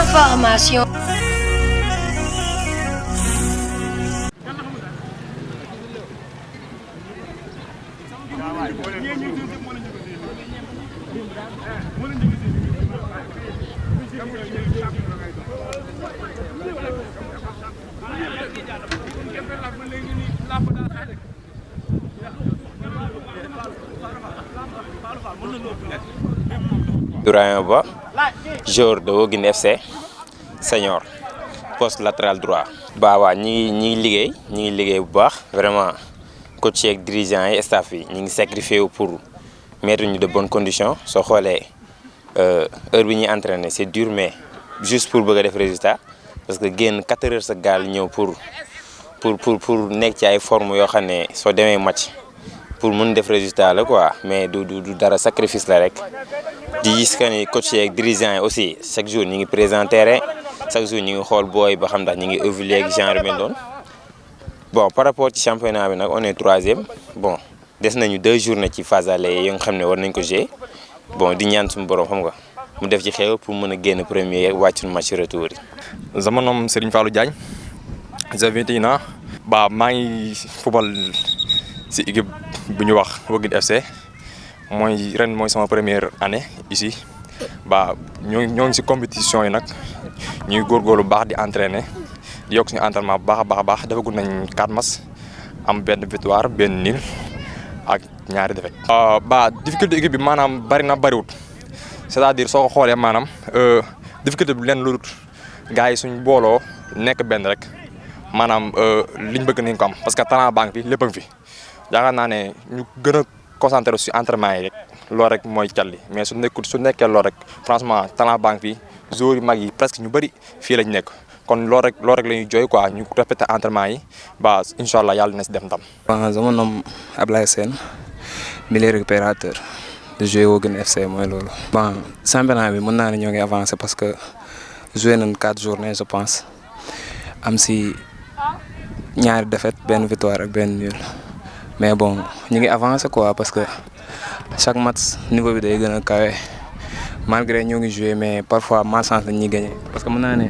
Information. Dourayen Ba, joueur de Woguine FC senior poste latéral droit. Waa ñi ngi liggéey bu baax vraiment coach ak dirigeant et staff yi ñi ngi sacrifié pour mettre ñu de bonnes conditions soo xoolee heure bi ñuy entraîner c'est dur mais juste pour bëgg a def résultat parce que génn 4 heures sa gaal ñëw pour nekk ci ay forme yoo xam ne soo demee match pour mun def résultat la quoi mais du dara sacrifice la rek. di gis que ni coach ak dirigeant yi aussi chaque jour ñi ngi présent terrain chaque jour ñi ngi xool booy ba xam ndax ñi ngi évoluer ak genre mel noonu bon par rapport ci championnat bi nag on est 3e bon des nañu 2 journées ci phase aller yi nga xam ne war nañ ko jouer bon di ñaan suñu borom xam nga mu def ci xew pour mën a génn premier wàcc suñu match retour yi. sama nom Serigne Fallou Diagne j'ai 21 ans. maa ngi football si équipe bu ñu wax Woguine FC. ren mooy sama première année ici ñoo ngi si compétition yi nag ñuy góorgóorlu baax di entraîner di yokk suñu entraînement bu baax a baax defagul nañ 4 matchs am benn victoire benn nul ak ñaari défaite. difficulté équipe bi maanaam bariwut c'est-à-dire soo ko xoolee maanaam difficulté bi leen lu dul gars yi suñ booloo nekk benn rek maanaam liñ bëgg nañ ko am parce que talent banque bi lépp a ngi fi yaakaar naa ne ñu gën a concentré sur entraînement yi rek loolu rek mooy calli mais su nekkee loolu rek franchement talent banque bi joueurs yu mag yi presque ñu bëri fii lañ nekk kon loolu rek la ñuy jooy quoi ñu répété entraînement yi incha allah yàlla na si def ndam. sama nom Ablaye Sène milieu récupérateur de jouer Woguine FC mooy loolu. championnat bi mën naa ne ñoo ngi avancé parce que joué nañ 4 journées je pense am si ñaari défaite benn victoire ak benn nul. mais bon ñu ngi avancé quoi parce que chaque match niveau bi day gën a kawe malgré ñoo ngi joué mais parfois malchance lañ ñuy gagné parce que mën naa ne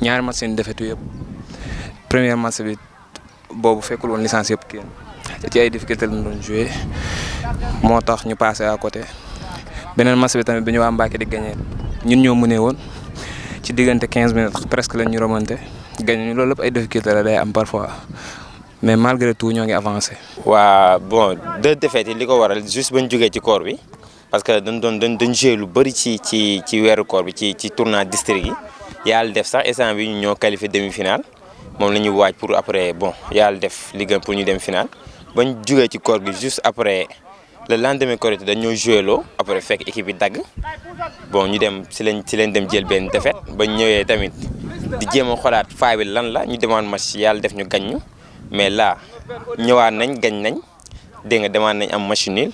ñaari match seen défaite yëpp premier match bi boobu fekkul woon licence yëpp kenn ci ay difficulté lañ doon joué moo tax ñu passé à côté beneen match bi tamit bi ñu waa Mbacké di gagné ñun ñoo mënee woon ci diggante 15 minutes presque lañ ñu remonté gagné ñu loolu lépp ay difficulté la day am parfois. mais malgré tout ñoo ngi avancé. bon 2 défaites yi li ko waral juste bañ jógee ci koor bi parce que dañ joué lu bëri ci weeru koor bi ci tournoi district yi yàlla def sax instant bi ñu ñoo qualifié demi-finale moom la ñuy waaj pour après bon yàlla def li gën pour ñu dem finale bañ jógee ci koor gi juste après le lendemain Korité dañ ñoo joué loo après fekk équipe bi dagg bon ñu dem si lañ dem jël benn défaite bañ ñëwee tamit di jéem a xoolaat faay bi lan la ñu demoon match yàlla def ñu gañ ñu mais là ñëwaat nañ gañ nañ dégg nga demaat nañ am match nul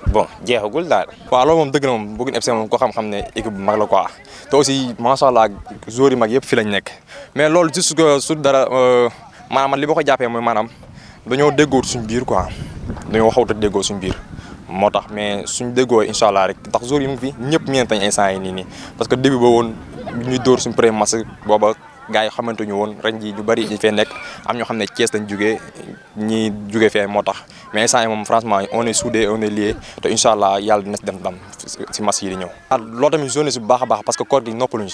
bon jeexagul daal. waaw loolu moom dëgg na moom Woguine FC moom ko xam-xam ne équipe bu mag la quoi te aussi macha allah joueurs yi mag yëpp fi lañ nekk mais loolu juste que su dara maanaam man li ma ko jàppee mooy maanaam dañoo déggoo suñ biir quoi dañoo xawta déggoo suñ biir moo tax mais suñ déggoo incha allah rek ndax joueurs yi mu ngi fi ñëpp ñeent nañ instant yi nii parce que début ba woon ñuy dóor suñ premier match booba. gars yi xamante ñu woon ren ji ñu bëri ñu fee nekk am ñoo xam ne Thiès lañ jugee ñi jugee fee moo tax mais instant yi moom franchement on est soudé on est lié te incha allah yàlla dina si dem ndam si match yi di ñëw. loolu tamit zone si bu baax a baax parce que koor gi noppaluñ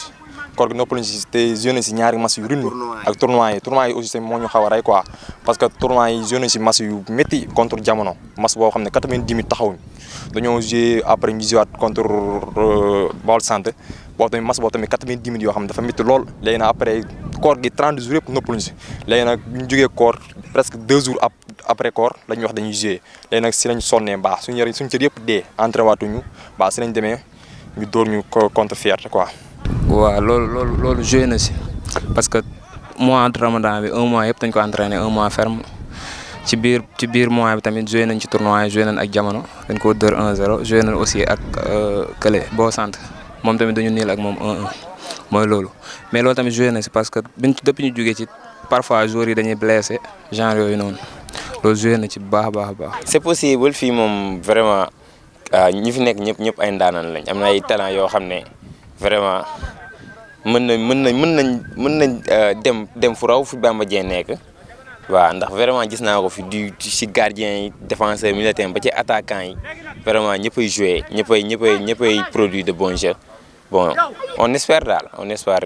si te zone si ñaari match yu rythme ak tournoi yi aussi moo ñu xaw a rey quoi parce que tournoi yi zone si match yu métti contre jamono match boo xam ne 90 minutes taxawuñ dañoo joué après ñu joué contre Baol Centre boo tamit match boo tamit 90 minutes yoo xam ne dafa métti lool léegi nag après koor gi 30 jours yëpp noppaluñ si léegi nag bu ñu jógee koor presque 2 jours après koor la ñuy wax dañuy joué léegi nag si lañ sonnee baax suñu cër yëpp dee entré waatuñu baax si lañ demee ñu dóor ñu contre fierté quoi. waaw loolu joué na si parce que mois de Ramadan bi 1 mois yëpp dañ ko entraîné 1 mois ferme ci biir mois bi tamit joué nañ ci tournoi yi joué nañ ak jamono dañ ko dóor 1-0 joué nañ aussi ak Kële boo sant moom tamit dañu niil ak moom 1-1 mooy loolu mais loolu tamit joué na si parce que depuis ñu jógee ci parfois joueurs yi dañuy blessé genre yooyu noonu loolu joué na ci bu baax a baax. c'est possible fii moom vraiment ñi fi nekk ñëpp ay ndaanaan lañ am na ay talent yoo xam ne vraiment mën nañ dem fu raw fu Bamba Dieng nekk waaw ndax vraiment gis naa ko fi ci gardien yi défenseur militaire ba ci attaquant yi vraiment ñëppay joué ñëppay produit de bon jeu bon on espère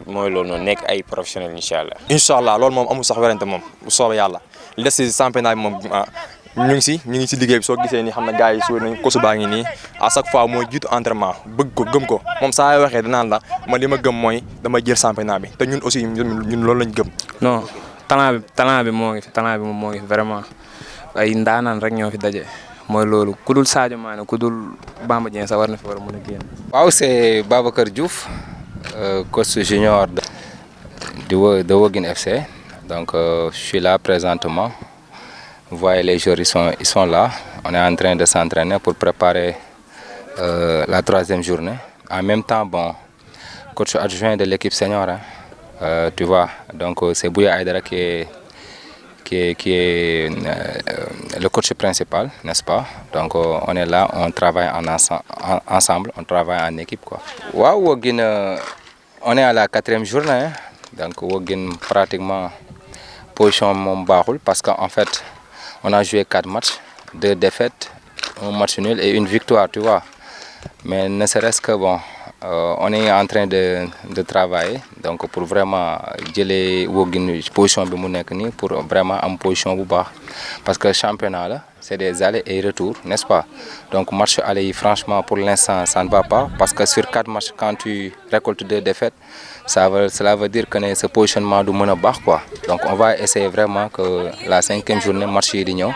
mooy loolu noonu nekk ay professionnels incha allah. incha allah loolu moom amul sax werante moom bu soobee yàlla li des si championnat bi moom ñu ngi si liggéey bi soo gisee nii xam na gars yi suur nañ kosu baa ngi nii à chaque fois mooy jiitu entraînement bëgg ko gëm ko moom saa yoo waxee danaan la man li ma gëm mooy dama jël championnat bi te ñun aussi ñun loolu lañ gëm. non talent bi moo ngi fi talent bi moom moo ngi fi vraiment ay ndaanaan rek ñoo fi daje mooy loolu ku dul Sadio Mané ku dul Bamba Dieng sax war na fi war a mën a génn. waaw c'est Babacar Diouf coach junior de Woguine FC donc je suis là présentement. Vous voyez les joueurs ils sont là. On est en train de s'entraîner pour préparer la 3e journée. En même temps, bon, coach adjoint de l'équipe senior, hein, tu vois. Donc c'est Bouya Aïdara qui est le coach principal, n'est-ce pas? Donc on est là, on travaille ensemble, on travaille en équipe, quoi. Wow, Woguine, on est à la 4e journée, hein. Donc Woguine pratiquement position mon barul parce qu'en fait on a joué 4 matchs, 2 défaites, 1 match nul et 1 victoire, tu vois. Mais ne serait-ce que bon, on est en train de travailler donc pour vraiment jëlee Woguine position bi mu nekk nii pour vraiment am position bu baax parce que championnat là c'est des allers et retours, n'est-ce pas? Donc match aller yi franchement pour l'instant ça ne va pas parce que sur 4 matchs quand tu récoltes 2 défaites cela veut dire que ce positionnement du mën a baax quoi. Donc on va essayer vraiment que la 5e journée match yi di ñëw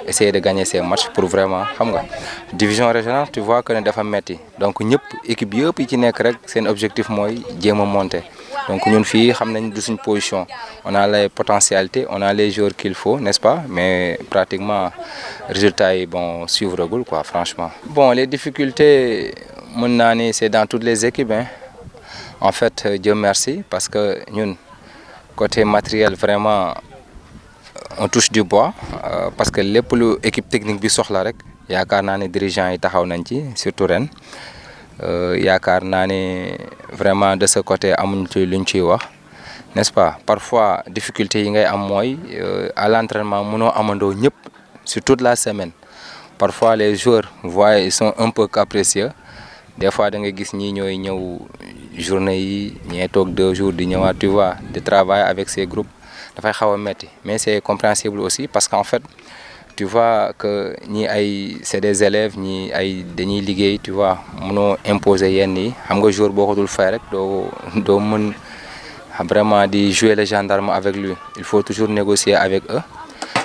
essayer de gagner ces matchs pour vraiment xam nga division régionale tu vois que ne dafa metti donc ñëpp équipe yëpp yi ci nekk rek seen objectif mooy jéem a monter donc ñun fii xam nañ du suñ position on a les potentialités on a les joueurs qu'il faut, n'est-ce pas? Mais pratiquement résultats yi bon suivre gul quoi franchement. Bon les difficultés mën naa ni c'est dans toutes les équipes hein. En fait Dieu merci parce que ñun côté matériel vraiment on touche du bois parce que lépp lu équipe technique bi soxla rek yaakaar naa ne dirigeants yi taxaw nañ ci surtout ren yaakaar naa ne vraiment de ce côté amuñ ci luñ ciy wax n'est-ce pas? Parfois difficulté yi ngay am mooy à l'entraînement mënoo amandoo ñëpp sur toute la semaine parfois les joueurs voient ils sont un peu capricieux des fois da ngay gis ñii ñooy ñëw journée yi ñee toog 2 jours di ñëwaat tu vois de travailler avec ces groupes dafay xaw a metti mais c'est compréhensible aussi parce qu'en fait tu vois que ñii c'est des élèves ñii dañuy liggéey tu vois mënoo imposer yenn yi xam nga jour boo ko dul fay rek doo mën vraiment di jouer le gendarme avec lui il faut toujours négocier avec eux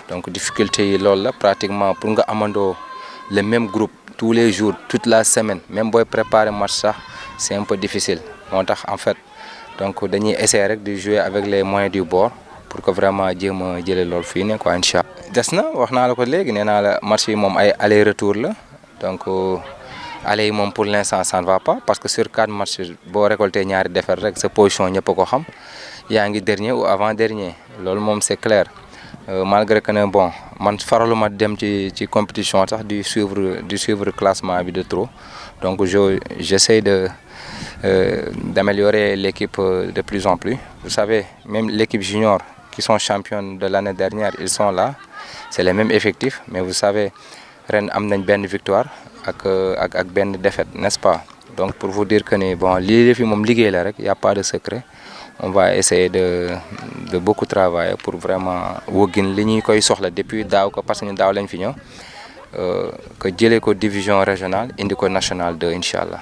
donc difficulté yi loolu la pratiquement pour nga amandoo le même groupe tous les jours toute la semaine même booy préparer match sax c'est un peu difficile moo tax en fait donc dañuy essayer rek de jouer avec les moyens du bord pour que vraiment jéem a jëlee loolu fii ne quoi incha allah. des na wax naa la ko léegi nee naa la match yi moom ay aller retour la donc aller yi moom pour l'instant ça ne va pas parce que sur 4 matchs boo récolté ñaari défaites rek sa position ñëpp a ko xam yaa ngi dernier ou avant dernier loolu moom c'est clair. Malgré que ne bon man faraluma dem ci compétition sax di suivre classement bi de trop donc j'essaie d'améliorer l'équipe de plus en plus. Vous savez même l'équipe junior qui sont championnes de l'année dernière ils sont là c'est les mêmes effectifs mais vous savez ren am nañ benn victoire ak benn défaite n'est-ce pas? Donc pour vous dire que ne bon lii fi moom liggéey la rek y a pas de secret. On va essayer de beaucoup travailler pour vraiment Woguine li ñuy koy soxla depuis daaw ko parce que ñu daaw lañ fi ñëw que jëlee ko division régionale indi ko nationale 2 incha allah.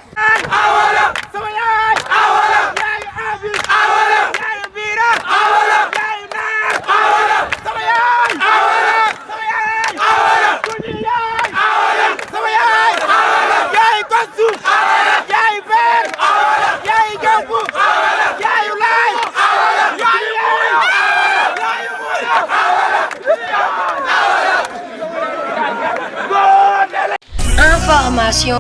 Information